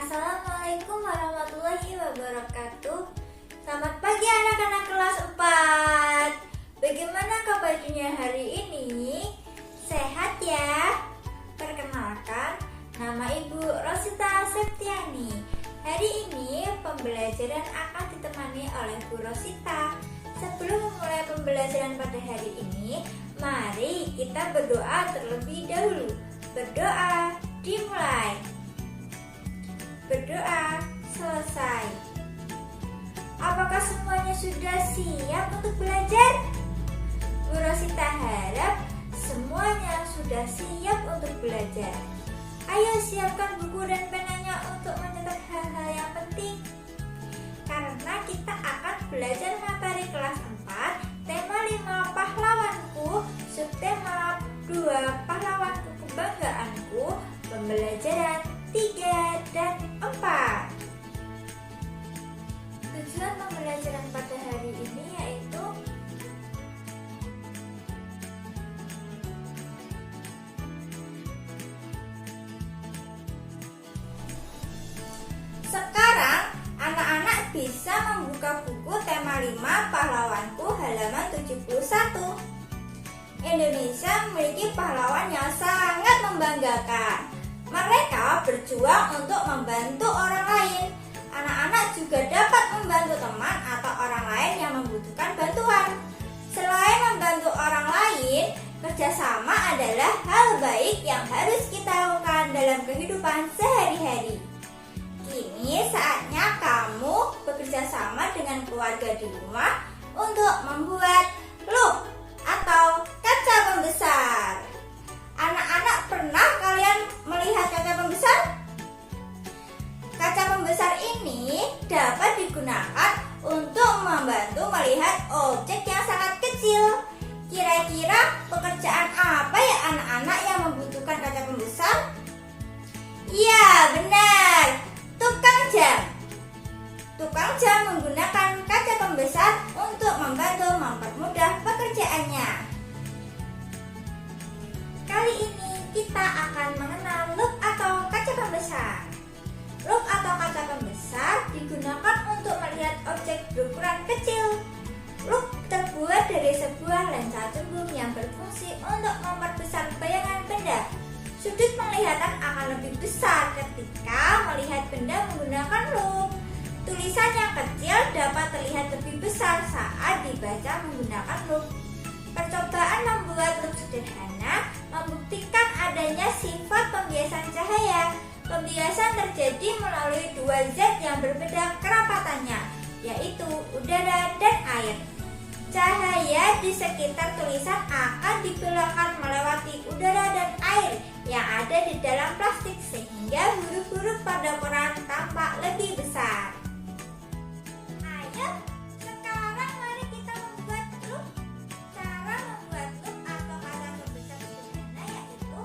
Assalamualaikum warahmatullahi wabarakatuh. Selamat pagi anak-anak kelas 4. Bagaimana kabarnya hari ini? Sehat ya? Perkenalkan, nama Ibu Rosita Septiani. Hari ini pembelajaran akan ditemani oleh Bu Rosita. Sebelum memulai pembelajaran pada hari ini, mari kita berdoa terlebih dahulu. Berdoa dimulai. Berdoa selesai. Apakah semuanya sudah siap untuk belajar? Bu Rosita harap semuanya sudah siap untuk belajar. Ayo siapkan buku dan penanya untuk mencatat hal-hal yang penting. Karena kita akan belajar materi kelas 4, tema 5 pahlawanku, subtema 2 pahlawanku kebanggaanku, pembelajaran 3 dan 4. Tujuan pembelajaran pada hari ini yaitu sekarang anak-anak bisa membuka buku tema 5 pahlawanku halaman 71. Indonesia memiliki pahlawan yang sangat membanggakan. Mereka berjuang untuk membantu orang lain. Anak-anak juga dapat membantu teman atau orang lain yang membutuhkan bantuan. Selain membantu orang lain, kerjasama adalah hal baik yang harus kita lakukan dalam kehidupan sehari-hari. Kini saatnya kamu bekerja sama dengan keluarga di rumah untuk membuat loop atau kaca pembesar. Anak-anak, pernah kalian melihat kaca pembesar? Kaca pembesar ini dapat digunakan untuk membantu melihat objek yang sangat kecil. Kira-kira pekerjaan apa ya anak-anak yang membutuhkan kaca pembesar? Iya, benar. Tukang jam. Tukang jam menggunakan kaca pembesar untuk membantu mempermudah pekerjaannya. Kali ini kita akan mengenal loop atau kaca pembesar. Loop atau kaca pembesar digunakan untuk melihat objek berukuran kecil. Loop terbuat dari sebuah lensa cembung yang berfungsi untuk memperbesar bayangan benda. Sudut penglihatan akan lebih besar ketika melihat benda menggunakan loop. Tulisan yang kecil dapat terlihat lebih besar saat dibaca menggunakan loop. Percobaan membuat loop sederhana membuktikan adanya sifat pembiasan cahaya. Pembiasan terjadi melalui dua zat yang berbeda kerapatannya, yaitu udara dan air. Cahaya di sekitar tulisan akan dibelokkan melewati udara dan air yang ada di dalam plastik sehingga huruf-huruf pada koran tampak lebih besar. Ayo, sekarang mari kita membuat loop. Cara membuat loop atau kaca pembesar sederhana yaitu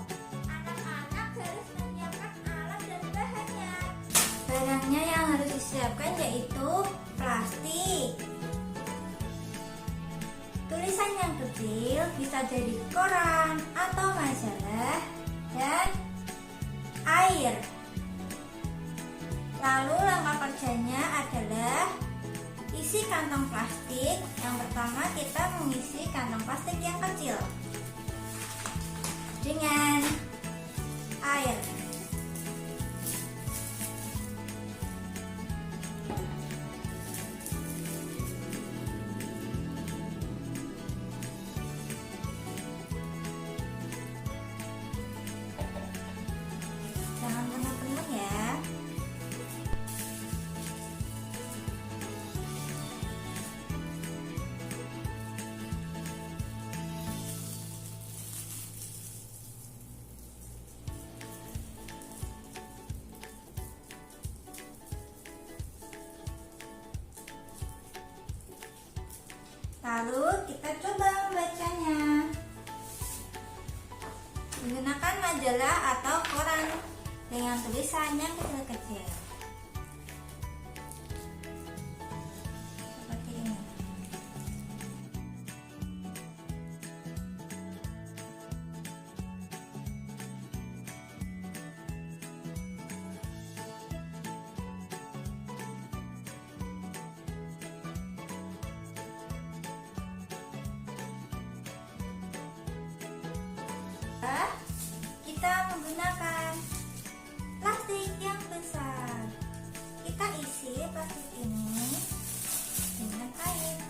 anak-anak harus menyiapkan alat dan bahannya. Barangnya yang harus disiapkan yaitu plastik, tulisan yang kecil bisa jadi koran atau majalah, dan air. Lalu langkah kerjanya adalah isi kantong plastik. Yang pertama kita mengisi kantong plastik yang kecil dengan air. Jangan penuh-penuh ya. Lalu kita coba membacanya. Menggunakan majalah atau koran dengan tulisan yang kecil-kecil. Seperti ini. kita menggunakan plastik yang besar. Kita isi plastik ini dengan air.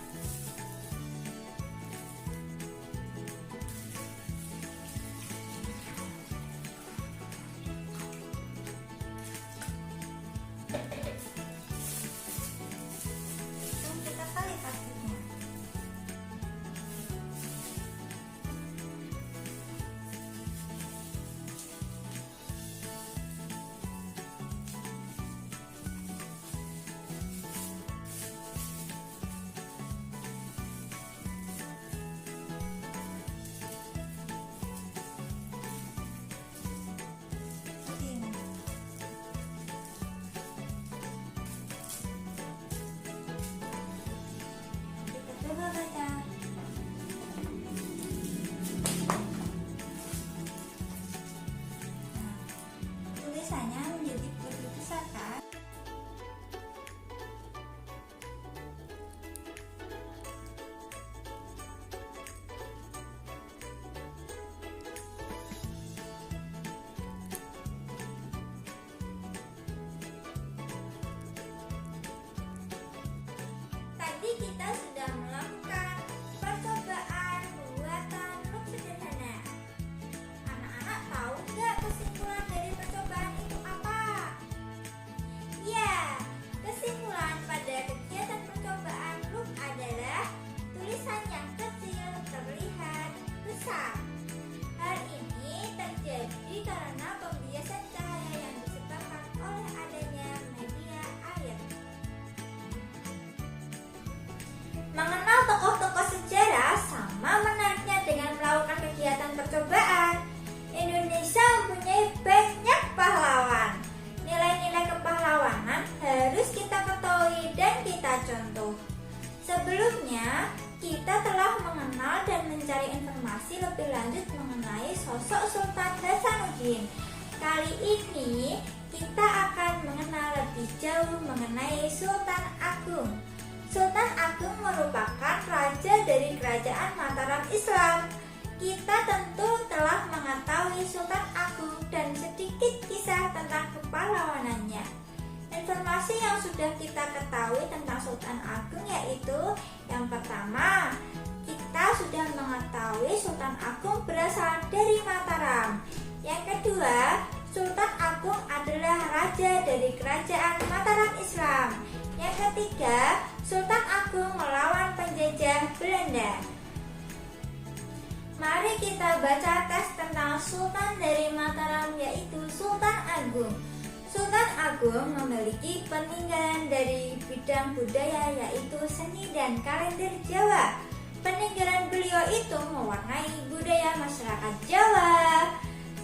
Dan kita kali plastiknya. Coba baca. Tulisannya menjadi lebih besar kan? Tadi kita sudah melakukan percobaan pembuatan look sederhana. Anak-anak tahu nggak kesimpulan dari percobaan itu apa? Ya, kesimpulan pada kegiatan percobaan look adalah tulisan yang kecil terlihat besar. Hal ini terjadi karena pembiasan cahaya yang disebabkan oleh adanya media air. Mengenal tokoh-tokoh sejarah sama menariknya dengan melakukan kegiatan percobaan. Indonesia mempunyai banyak pahlawan. Nilai-nilai kepahlawanan harus kita ketahui dan kita contoh. Sebelumnya, kita telah mengenal dan mencari informasi lebih lanjut mengenai sosok Sultan Hasanuddin. Kali ini, kita akan mengenal lebih jauh mengenai Sultan Agung. Sultan Agung merupakan raja dari kerajaan Mataram Islam. Kita tentu telah mengetahui Sultan Agung dan sedikit kisah tentang kepahlawanannya. Informasi yang sudah kita ketahui tentang Sultan Agung yaitu yang pertama, kita sudah mengetahui Sultan Agung berasal dari Mataram. Yang kedua, Sultan Agung adalah raja dari kerajaan Mataram Islam. Yang ketiga, Sultan Agung melawan penjajah Belanda. Mari kita baca tes tentang Sultan dari Mataram yaitu Sultan Agung. Sultan Agung memiliki peninggalan dari bidang budaya yaitu seni dan kalender Jawa. Peninggalan beliau itu mewarnai budaya masyarakat Jawa.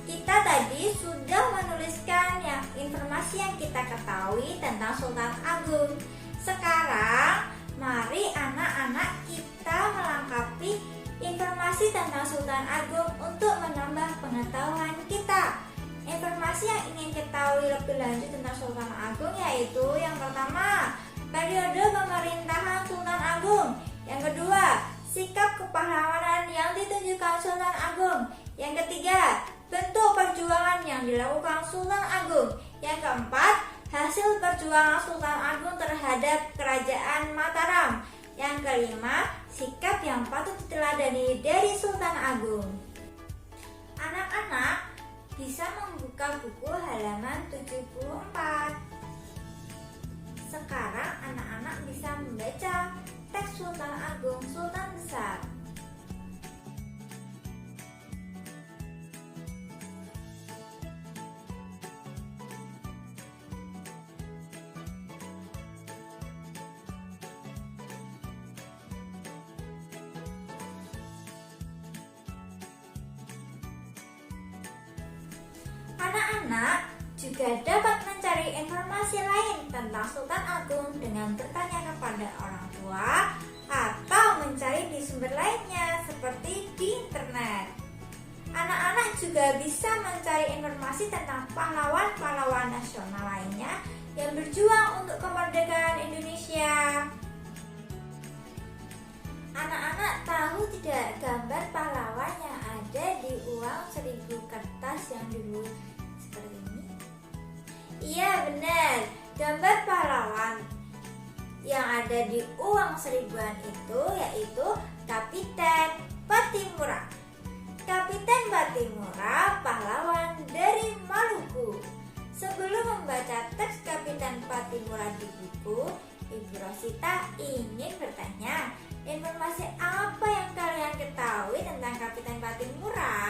Kita tadi sudah menuliskan informasi yang kita ketahui tentang Sultan Agung. Sekarang, mari anak-anak kita melengkapi informasi tentang Sultan Agung untuk menambah pengetahuan kita. Informasi yang ingin ketahui lebih lanjut tentang Sultan Agung yaitu yang pertama, periode pemerintahan Sultan Agung. Yang kedua, sikap kepahlawanan yang ditunjukkan Sultan Agung. Yang ketiga, bentuk perjuangan yang dilakukan Sultan Agung. Yang keempat, hasil perjuangan Sultan Agung terhadap kerajaan Mataram. Yang kelima, sikap yang patut diteladani dari Sultan Agung. Anak-anak bisa membuka buku halaman 74. Sekarang anak-anak bisa membaca teks Sultan Agung, Sultan Besar. Anak-anak juga dapat mencari informasi lain tentang Sultan Agung dengan bertanya kepada orang tua atau mencari di sumber lainnya seperti di internet. Anak-anak juga bisa mencari informasi tentang pahlawan-pahlawan nasional lainnya yang berjuang untuk kemerdekaan Indonesia. Anak-anak tahu tidak gambar pahlawan yang ada di uang 1000 kertas kertas yang dulu seperti ini? Iya benar, gambar pahlawan yang ada di uang seribuan itu yaitu Kapiten Patimura. Kapiten Patimura pahlawan dari Maluku. Sebelum membaca teks Kapiten Patimura di buku, Ibu Rosita ingin bertanya, informasi apa yang kalian ketahui tentang Kapiten Patimura?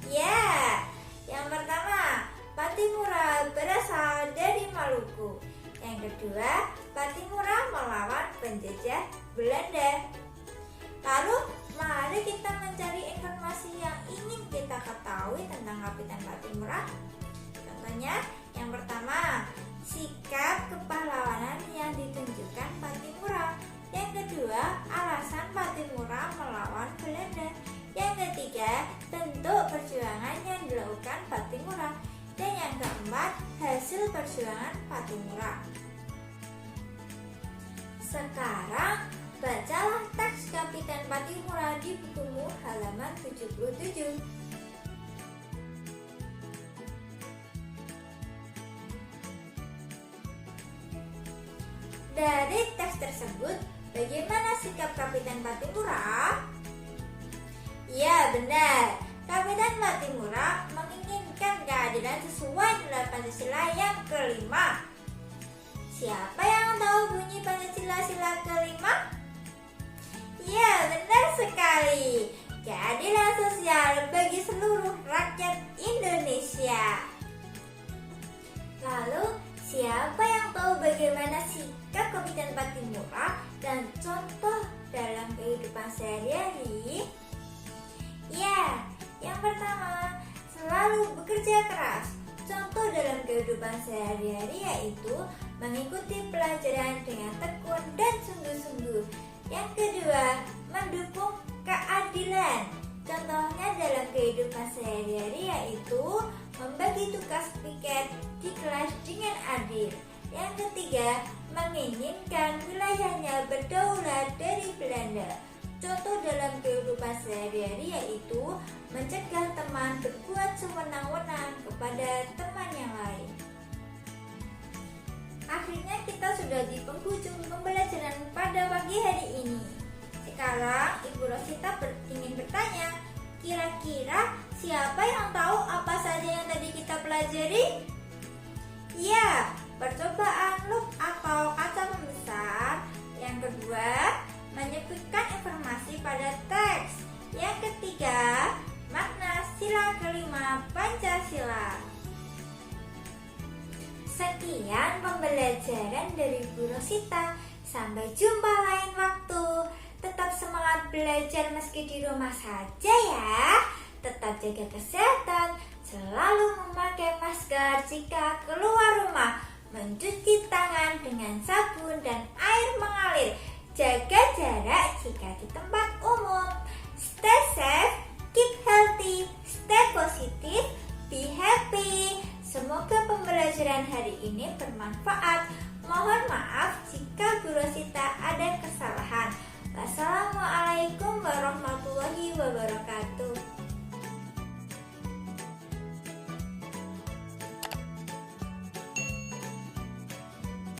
Ya, yang pertama, Patimura berasal dari Maluku. Yang kedua, Patimura melawan penjajah Belanda. Lalu, mari kita mencari informasi yang ingin kita ketahui tentang Kapiten Patimura. Contohnya, yang pertama, sikap kepahlawanan yang ditunjukkan Patimura. Yang kedua, alasan Patimura melawan Belanda. Yang ketiga, bentuk perjuangan yang dilakukan Patimura. Dan yang keempat, hasil perjuangan Patimura. Sekarang, bacalah teks Kapiten Patimura di bukumu halaman 77. Dari teks tersebut, bagaimana sikap Kapiten Patimura? Ya, benar. Kapiten Patimura menginginkan keadilan sesuai nilai Pancasila yang kelima. Siapa yang tahu bunyi Pancasila kelima? Ya, benar sekali. Keadilan sosial bagi seluruh rakyat Indonesia. Lalu, siapa yang tahu bagaimana sikap Kapiten Patimura dan contoh dalam kehidupan sehari-hari? Ya, yang pertama, selalu bekerja keras. Contoh dalam kehidupan sehari-hari yaitu mengikuti pelajaran dengan tekun dan sungguh-sungguh. Yang kedua, mendukung keadilan. Contohnya dalam kehidupan sehari-hari yaitu membagi tugas piket di kelas dengan adil. Yang ketiga, menginginkan wilayahnya berdaulat dari Belanda. Contoh dalam kehidupan sehari-hari yaitu mencegah teman berbuat sewenang-wenang kepada teman yang lain. Akhirnya kita sudah di penghujung pembelajaran pada pagi hari ini. Sekarang Ibu Rosita ingin bertanya, kira-kira siapa yang tahu apa saja yang tadi kita pelajari? Ya, percobaan loop atau kaca pembesar. Yang kedua, menyebutkan informasi pada teks. Yang ketiga, makna sila kelima Pancasila. Sekian pembelajaran dari Bu Rosita. Sampai jumpa lain waktu. Tetap semangat belajar meski di rumah saja ya. Tetap jaga kesehatan. Selalu memakai masker jika keluar rumah. Mencuci tangan dengan sabun dan air mengalir. Jaga jarak jika di tempat umum. Stay safe, keep healthy, stay positive, be happy. Semoga pembelajaran hari ini bermanfaat. Mohon maaf jika Bu Rosita ada kesalahan. Wassalamualaikum warahmatullahi wabarakatuh.